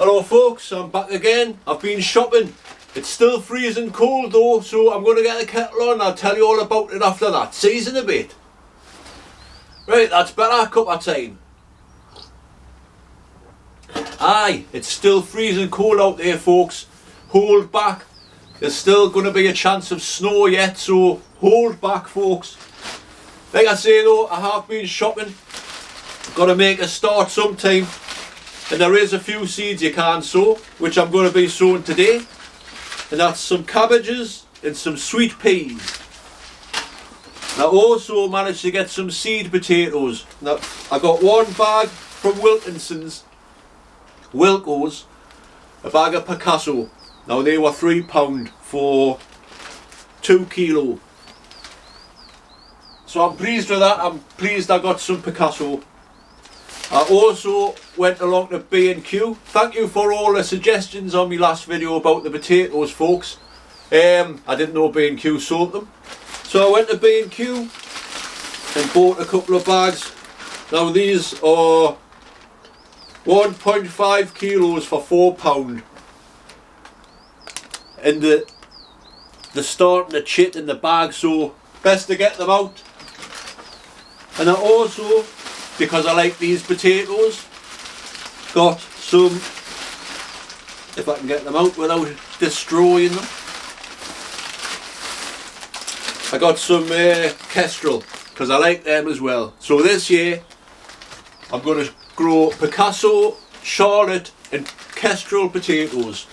Hello folks, I'm back again. I've been shopping. It's still freezing cold though, so I'm going to get the kettle on and I'll tell you all about it after that. See you in a bit. Right, that's better. Cup of time. Aye, it's still freezing cold out there folks. Hold back. There's still going to be a chance of snow yet, so hold back folks. Like I say though, I have been shopping. Got to make a start sometime. And there is a few seeds you can sow, which I'm going to be sowing today. And that's some cabbages and some sweet peas. And I also managed to get some seed potatoes. Now, I got one bag from Wilkinson's, Wilco's, a bag of Picasso. Now they were £3 for 2 kilo. So I'm pleased with that. I'm pleased I got some Picasso. I also went along to B&Q. Thank you for all the suggestions on my last video about the potatoes folks. I didn't know B&Q sold them. So I went to B&Q and bought a couple of bags. Now these are 1.5 kilos for £4. And they're starting to chit in the bag, so best to get them out. And I also, because I like these potatoes, got some, if I can get them out without destroying them, I got some Kestrel, because I like them as well. So this year I'm going to grow Picasso, Charlotte and Kestrel potatoes.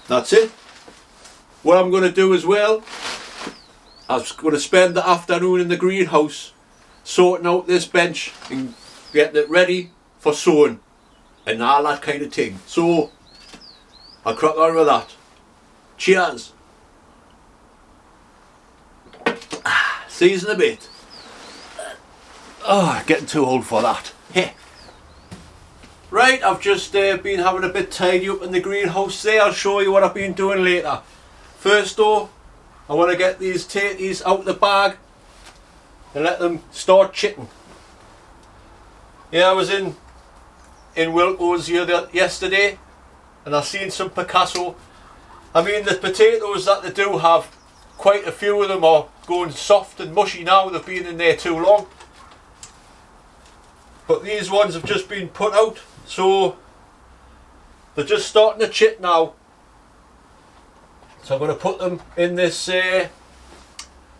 That's it. What I'm going to do as well, I'm going to spend the afternoon in the greenhouse sorting out this bench and getting it ready for sowing and all that kind of thing. So I'll crack on with that. Cheers. See you in a bit. Oh, getting too old for that. Right, I've just been having a bit tidy up in the greenhouse there. I'll show you what I've been doing later. First though, I want to get these tatties out the bag and let them start chitting. Yeah, I was in Wilco's here yesterday and I seen some Picasso. I mean, the potatoes that they do have, quite a few of them are going soft and mushy now. They've been in there too long. But these ones have just been put out, so they're just starting to chit now. So I'm going to put them in this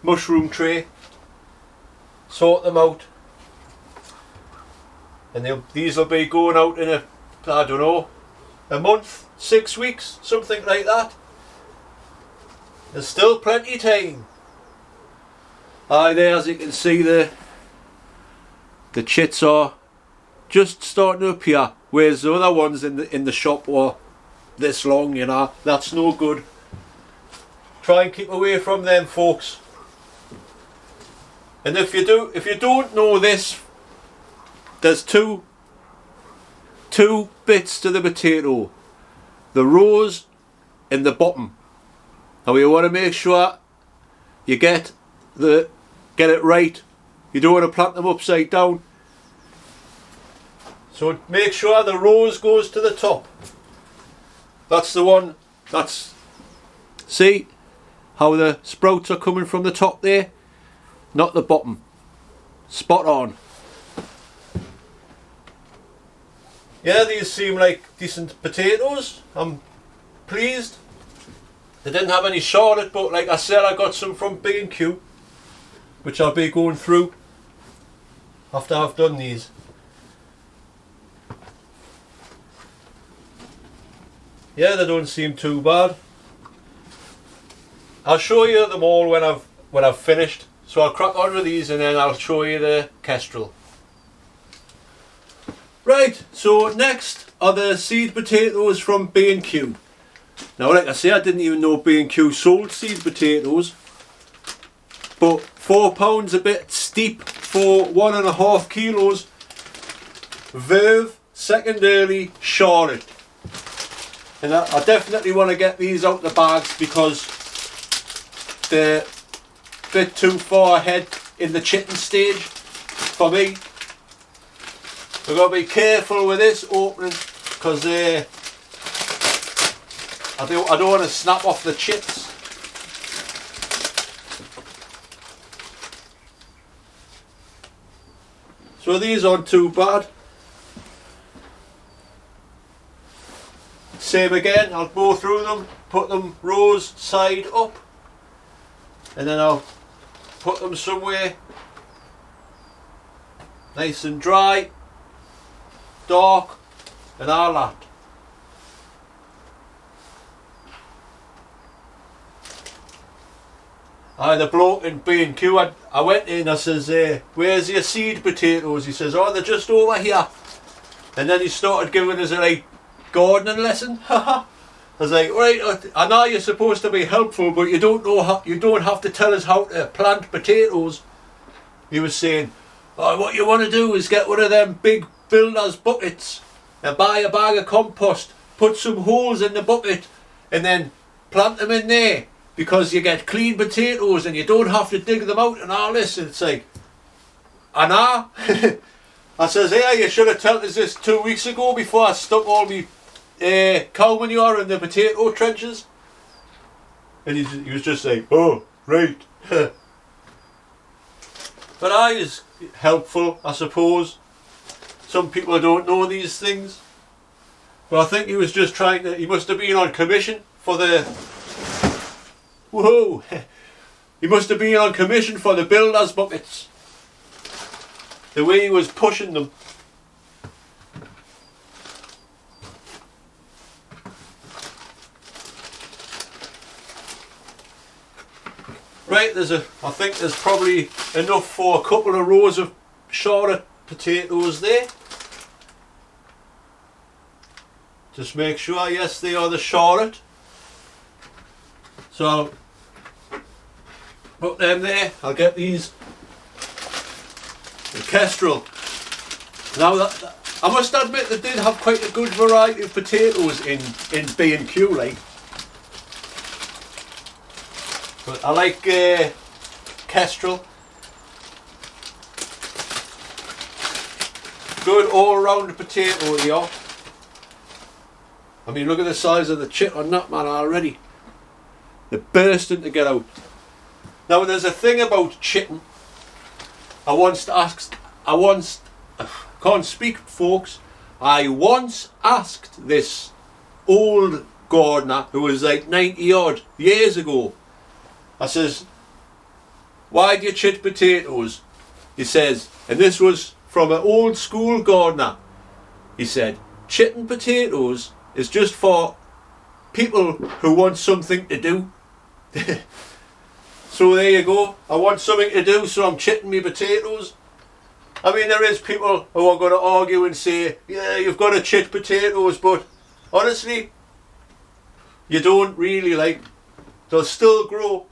mushroom tray, sort them out, and these will be going out in I don't know, a month, 6 weeks, something like that. There's still plenty of time. Aye, there, as you can see, the chits are just starting to appear, whereas the other ones in the shop were this long, you know. That's no good. Try and keep away from them folks. And if you don't know this, there's two bits to the potato, the rows and the bottom. Now you want to make sure you get it right. You don't want to plant them upside down. So make sure the rose goes to the top. That's the one. See how the sprouts are coming from the top there? Not the bottom. Spot on. Yeah, these seem like decent potatoes. I'm pleased. They didn't have any Charlotte, but like I said, I got some from B&Q, which I'll be going through after I've done these. Yeah, they don't seem too bad. I'll show you them all when I've finished. So I'll crack on with these and then I'll show you the Kestrel. Right, so next are the seed potatoes from B&Q. Now, like I say, I didn't even know B&Q sold seed potatoes, but £4 a bit steep for 1.5 kilos. Verve, second Charlotte. And I definitely want to get these out the bags because they're a bit too far ahead in the chitting stage for me. We've got to be careful with this opening because I don't want to snap off the chips. So these aren't too bad. Same again, I'll go through them, put them rows side up, and then I'll put them somewhere nice and dry, dark, and all that. The bloke in B&Q, I went in, I says, where's your seed potatoes? He says, oh, they're just over here. And then he started giving us a like gardening lesson. I was like, right, I know you're supposed to be helpful, but you don't know how, you don't have to tell us how to plant potatoes. He was saying, oh, what you want to do is get one of them big builder's buckets and buy a bag of compost, put some holes in the bucket, and then plant them in there. Because you get clean potatoes and you don't have to dig them out and all this. And it's like, I know. I says, hey, you should have told us this 2 weeks ago before I stuck all my cow manure in the potato trenches. And he was just like, oh, right. But I is helpful, I suppose. Some people don't know these things. But I think he was just trying to, he must have been on commission for the... Whoa! He must have been on commission for the builder's buckets. The way he was pushing them. Right, I think there's probably enough for a couple of rows of shorter potatoes there. Just make sure, yes, they are the shorter. So I'll put them there. I'll get these the Kestrel. Now that I must admit they did have quite a good variety of potatoes in B&Q, like. But I like Kestrel. Good all-round potato they are. I mean, look at the size of the chit on that man already. They're bursting to get out. Now there's a thing about chitting. I once asked this old gardener who was like 90 odd years ago. I says, why do you chit potatoes? He says, and this was from an old school gardener. He said, chitting potatoes is just for people who want something to do. So there you go. I want something to do, so I'm chitting me potatoes. I mean, there is people who are going to argue and say, yeah, you've got to chit potatoes, but honestly, you don't really, like. They'll still grow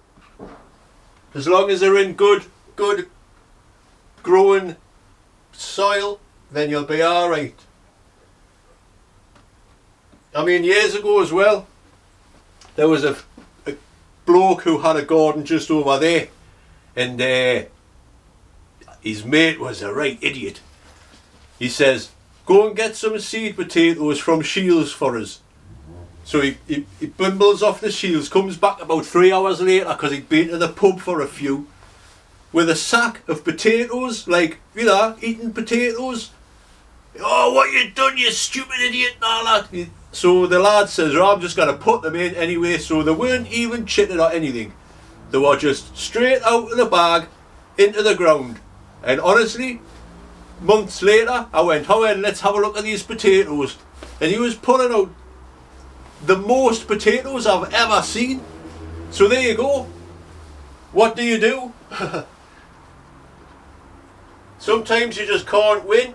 as long as they're in good growing soil. Then you'll be all right. I mean, years ago as well, there was a bloke who had a garden just over there, and his mate was a right idiot. He says, go and get some seed potatoes from Shields for us. So he bimbles off the Shields, comes back about 3 hours later because he'd been to the pub for a few, with a sack of potatoes, like, you know, eating potatoes. Oh, what you done, you stupid idiot, and all that. So the lad says, oh, I'm just going to put them in anyway. So they weren't even chitted or anything. They were just straight out of the bag, into the ground. And honestly, months later, I went, Howard, let's have a look at these potatoes. And he was pulling out the most potatoes I've ever seen. So there you go. What do? Sometimes you just can't win.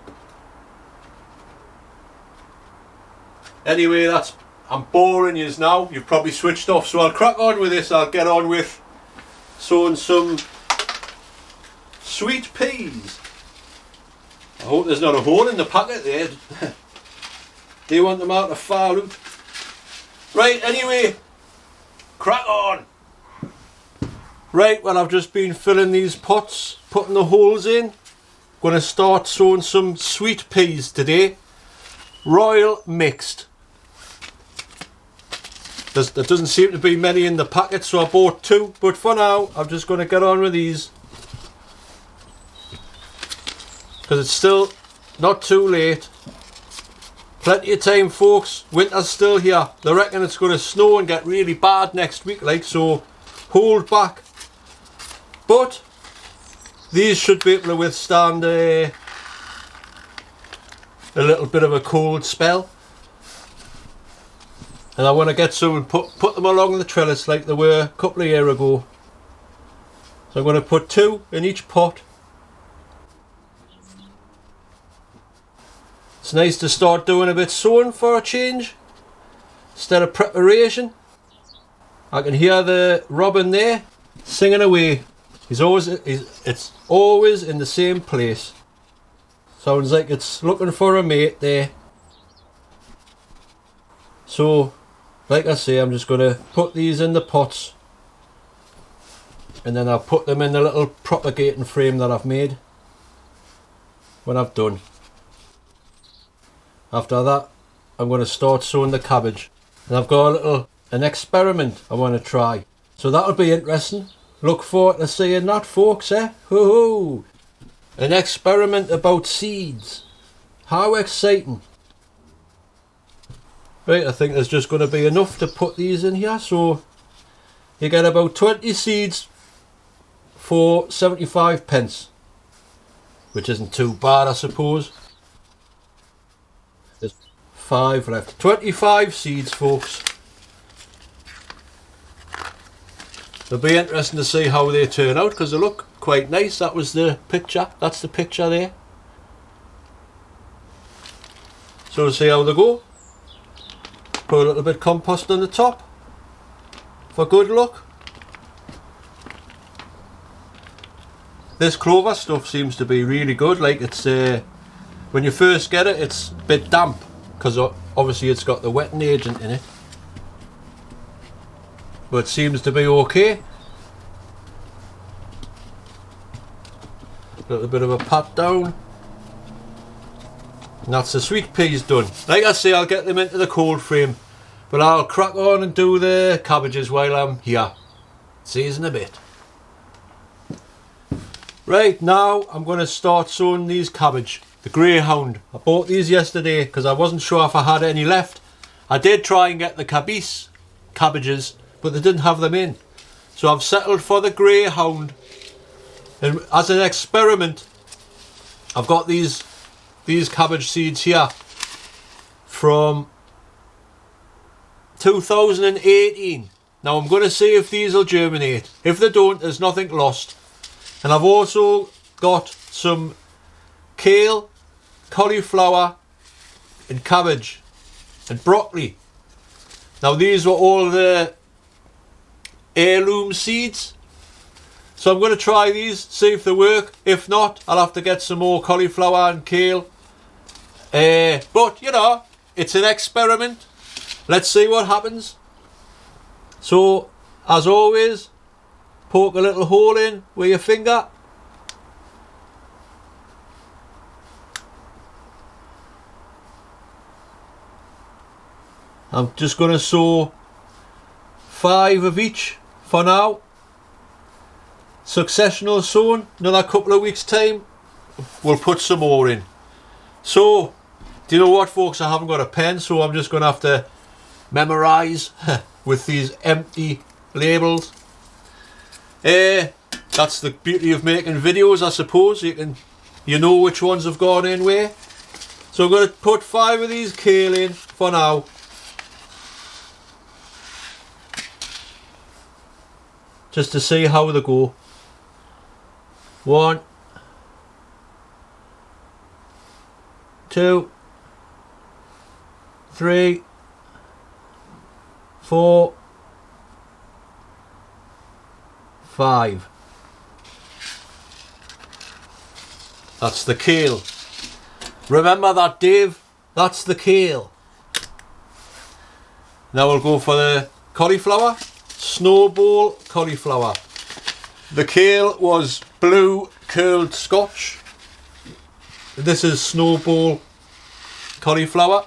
Anyway, I'm boring you now. You've probably switched off, so I'll crack on with this. I'll get on with sowing some sweet peas. I hope there's not a hole in the packet there. Do you want them out of far out? Right, anyway, crack on. Right, well, I've just been filling these pots, putting the holes in. going to start sowing some sweet peas today. Royal mixed. There doesn't seem to be many in the packet, so I bought 2. But for now, I'm just going to get on with these. Because it's still not too late. Plenty of time, folks. Winter's still here. They reckon it's going to snow and get really bad next week, like, so hold back. But these should be able to withstand a little bit of a cold spell. And I want to get some and put them along the trellis like they were a couple of years ago. So I'm going to put 2 in each pot. It's nice to start doing a bit sowing for a change instead of preparation. I can hear the robin there singing away. It's always in the same place. Sounds like it's looking for a mate there. So, like I say, I'm just going to put these in the pots, and then I'll put them in the little propagating frame that I've made when I've done. After that, I'm going to start sowing the cabbage, and I've got an experiment I want to try, so that'll be interesting. Look forward to seeing that, folks, eh? Hoo-hoo! An experiment about seeds. How exciting! Right, I think there's just going to be enough to put these in here, so you get about 20 seeds for 75 pence, which isn't too bad, I suppose. There's 5 left. 25 seeds, folks. It'll be interesting to see how they turn out, because they look quite nice. That was the picture. That's the picture there. So we'll see how they go. Put a little bit of compost on the top for good luck. This clover stuff seems to be really good. Like, it's when you first get it, it's a bit damp because obviously it's got the wetting agent in it. But it seems to be okay. A little bit of a pat down. And that's the sweet peas done. Like I say, I'll get them into the cold frame, but I'll crack on and do the cabbages while I'm here. See you in a bit. Right, now I'm going to start sowing these cabbage. The Greyhound. I bought these yesterday because I wasn't sure if I had any left. I did try and get the cabbages, but they didn't have them in. So I've settled for the Greyhound. And as an experiment, I've got these cabbage seeds here from 2018. Now I'm going to see if these will germinate. If they don't, there's nothing lost. And I've also got some kale, cauliflower and cabbage and broccoli. Now these were all the heirloom seeds. So I'm going to try these, see if they work. If not, I'll have to get some more cauliflower and kale. But, you know, it's an experiment. Let's see what happens. So, as always, poke a little hole in with your finger. I'm just going to sow 5 of each for now. Successional sowing, another couple of weeks time, we'll put some more in. So, do you know what, folks? I haven't got a pen, so I'm just going to have to memorise with these empty labels. That's the beauty of making videos, I suppose. You know which ones have gone in where. So I'm going to put 5 of these kale in for now. Just to see how they go. 1, 2, 3, 4, 5. That's the kale. Remember that, Dave? That's the kale. Now we'll go for the cauliflower. Snowball cauliflower. The kale was blue curled Scotch. This is snowball cauliflower.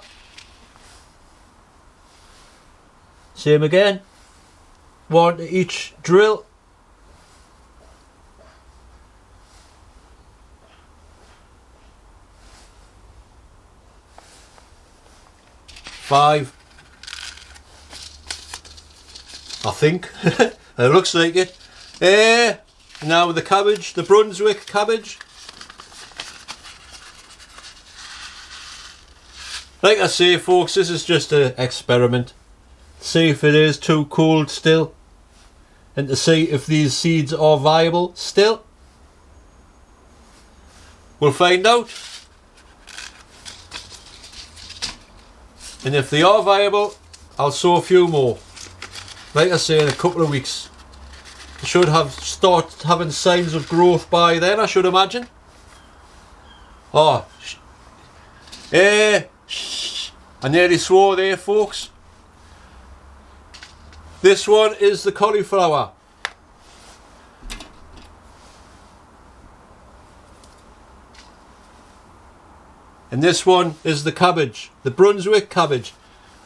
Same again. One to each drill. Five. I think. It looks like it. Now with the cabbage, the Brunswick cabbage. Like I say, folks, this is just an experiment. See if it is too cold still, and to see if these seeds are viable still. We'll find out. And if they are viable, I'll sow a few more. Like I say, in a couple of weeks. I should have started having signs of growth by then, I should imagine. Oh, I nearly swore there, folks. This one is the cauliflower. And this one is the cabbage, the Brunswick cabbage.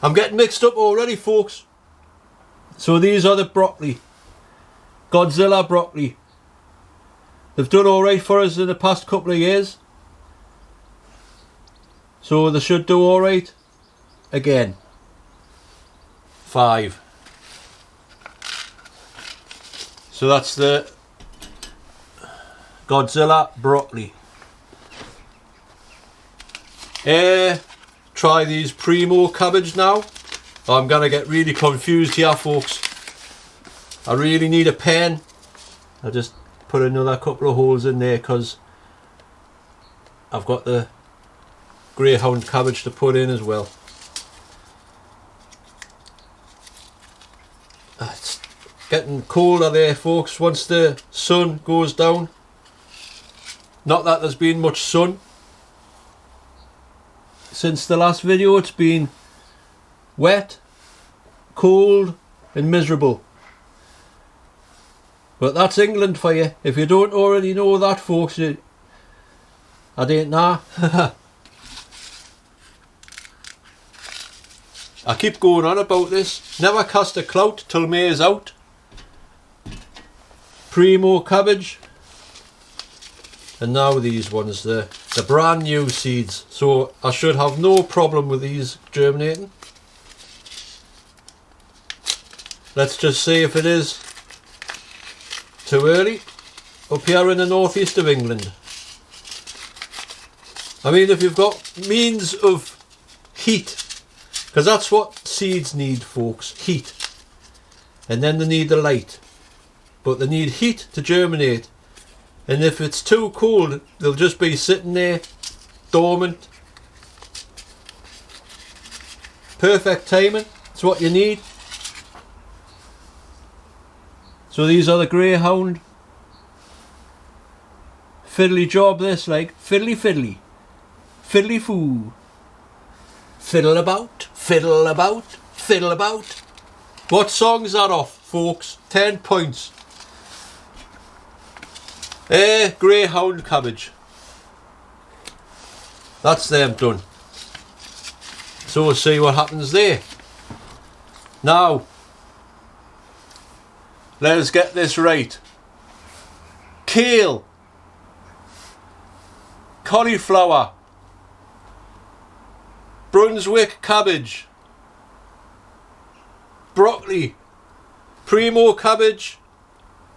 I'm getting mixed up already, folks. So these are the broccoli. Godzilla broccoli. They've done alright for us in the past couple of years. So they should do alright again. 5. So that's the Godzilla broccoli. Try these primo cabbage now. I'm gonna get really confused here, folks. I really need a pen. I'll just put another couple of holes in there because I've got the greyhound cabbage to put in as well. It's getting colder there, folks, once the sun goes down. Not that there's been much sun since the last video. It's been wet, cold and miserable. But that's England for you. If you don't already know that, folks, I don't know. I keep going on about this. Never cast a clout till May is out. Primo cabbage. And now these ones, the brand new seeds. So I should have no problem with these germinating. Let's just see if it is too early up here in the northeast of England. I mean, if you've got means of heat, because that's what seeds need, folks, heat. And then they need the light. But they need heat to germinate. And if it's too cold, they'll just be sitting there, dormant. Perfect timing, that's what you need. So these are the greyhound. Fiddly job this, like, fiddly fiddly. Fiddly foo. Fiddle about, fiddle about, fiddle about. What song's that off, folks? 10 points. Greyhound cabbage. That's them done. So we'll see what happens there. Now, let us get this right. Kale, cauliflower, Brunswick cabbage, broccoli, primo cabbage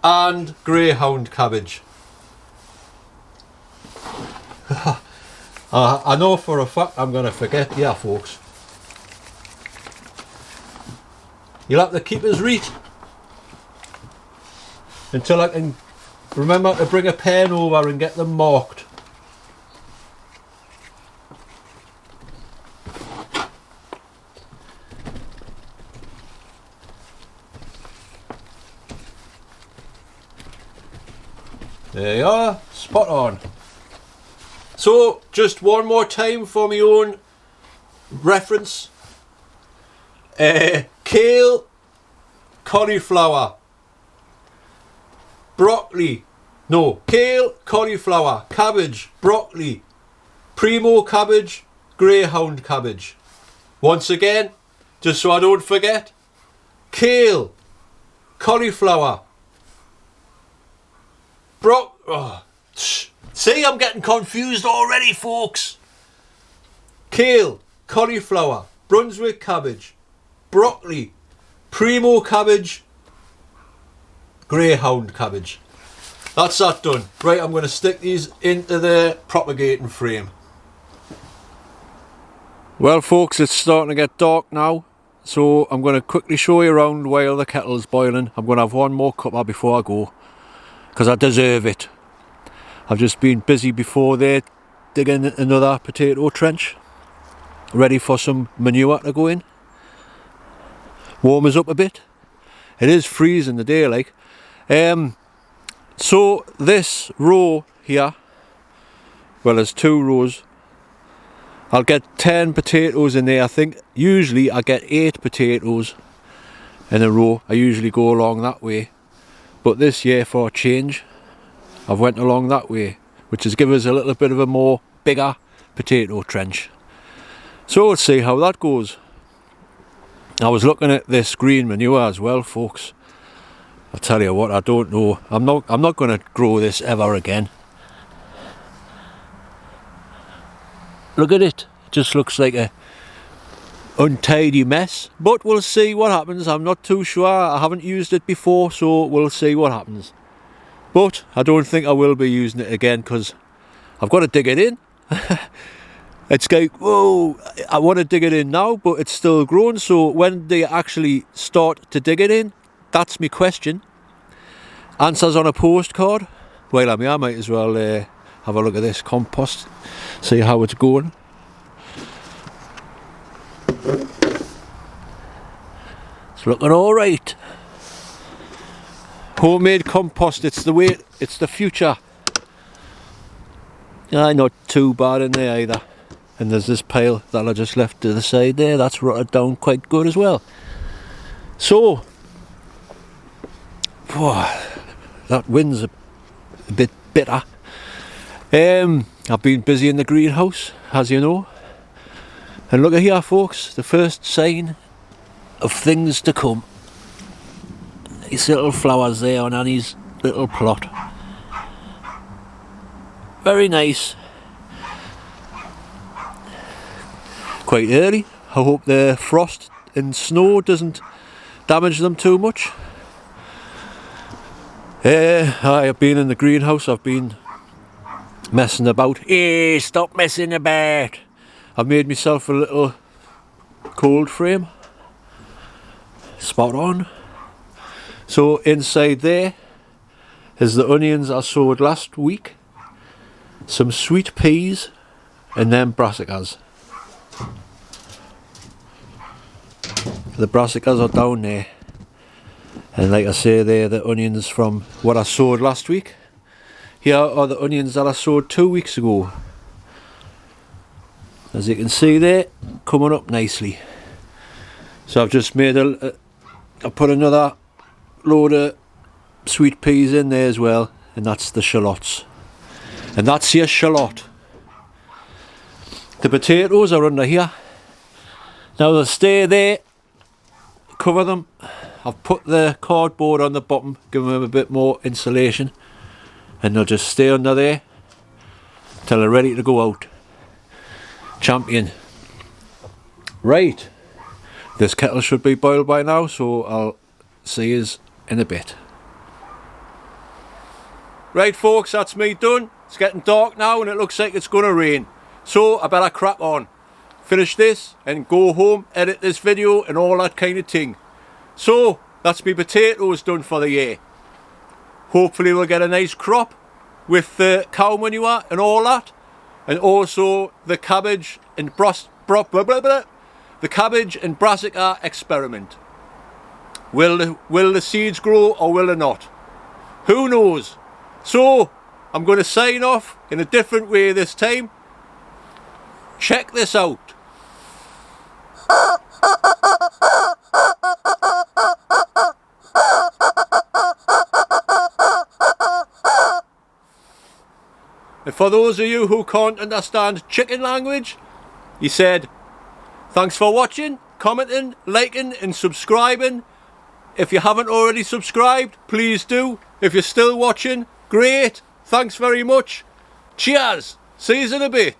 and greyhound cabbage. I know for a fact I'm going to forget, yeah, folks. You'll have to keep us read until I can remember to bring a pen over and get them marked. There you are, spot on. So, just one more time for my own reference. Kale, cauliflower, broccoli, no, kale, cauliflower, cabbage, broccoli, primo cabbage, greyhound cabbage. Once again, just so I don't forget, kale, cauliflower, see, I'm getting confused already, folks. Kale, cauliflower, Brunswick cabbage, broccoli, primo cabbage, greyhound cabbage. That's that done. Right, I'm going to stick these into the propagating frame. Well folks, it's starting to get dark now, so I'm going to quickly show you around while the kettle's boiling. I'm going to have one more cuppa before I go, because I deserve it. I've just been busy before there digging another potato trench, ready for some manure to go in. Warm us up a bit. It is freezing today, like. So this row here, well, there's 2 rows. I'll get 10 potatoes in there. I think usually I get 8 potatoes in a row. I usually go along that way, but this year, for a change, I've went along that way, which has given us a little bit of a more bigger potato trench. So let's see how that goes. I was looking at this green manure as well, folks. I'll tell you what, I don't know. I'm not going to grow this ever again. Look at it. It just looks like a untidy mess. But we'll see what happens. I'm not too sure. I haven't used it before, so we'll see what happens. But I don't think I will be using it again, because I've got to dig it in. It's like, whoa, I want to dig it in now, but it's still growing. So when they actually start to dig it in, that's my question. Answers on a postcard. While I'm here, I might as well have a look at this compost, see how it's going. It's looking all right. Homemade compost, it's the way, it's the future. Not too bad in there either. And there's this pile that I just left to the side there, that's rotted down quite good as well. So, that wind's a bit bitter. I've been busy in the greenhouse, as you know. And look at here, folks, the first sign of things to come. These little flowers there on Annie's little plot. Very nice. Quite early. I hope the frost and snow doesn't damage them too much. I've been in the greenhouse, I've been messing about. Hey, stop messing about! I've made myself a little cold frame. Spot on. So inside there is the onions I sowed last week, some sweet peas, and then brassicas. The brassicas are down there, and like I say, they're the onions from what I sowed last week. Here are the onions that I sowed 2 weeks ago. As you can see there, coming up nicely. So I've just made I put another load of sweet peas in there as well, and that's the shallots. And that's your shallot. The potatoes are under here. Now they'll stay there, cover them. I've put the cardboard on the bottom, give them a bit more insulation, and they'll just stay under there till they're ready to go out. Champion. Right, this kettle should be boiled by now, so I'll see you in a bit. Right folks, that's me done. It's getting dark now and it looks like it's going to rain, so I better crack on, finish this and go home, edit this video and all that kind of thing. So that's me potatoes done for the year. Hopefully we'll get a nice crop with the cow manure and all that, and also the cabbage and the cabbage and brassica experiment. Will the seeds grow or will they not? Who knows? So I'm going to sign off in a different way this time. Check this out. And for those of you who can't understand chicken language, he said, thanks for watching, commenting, liking and subscribing. If you haven't already subscribed, please do. If you're still watching, great. Thanks very much. Cheers. See you in a bit.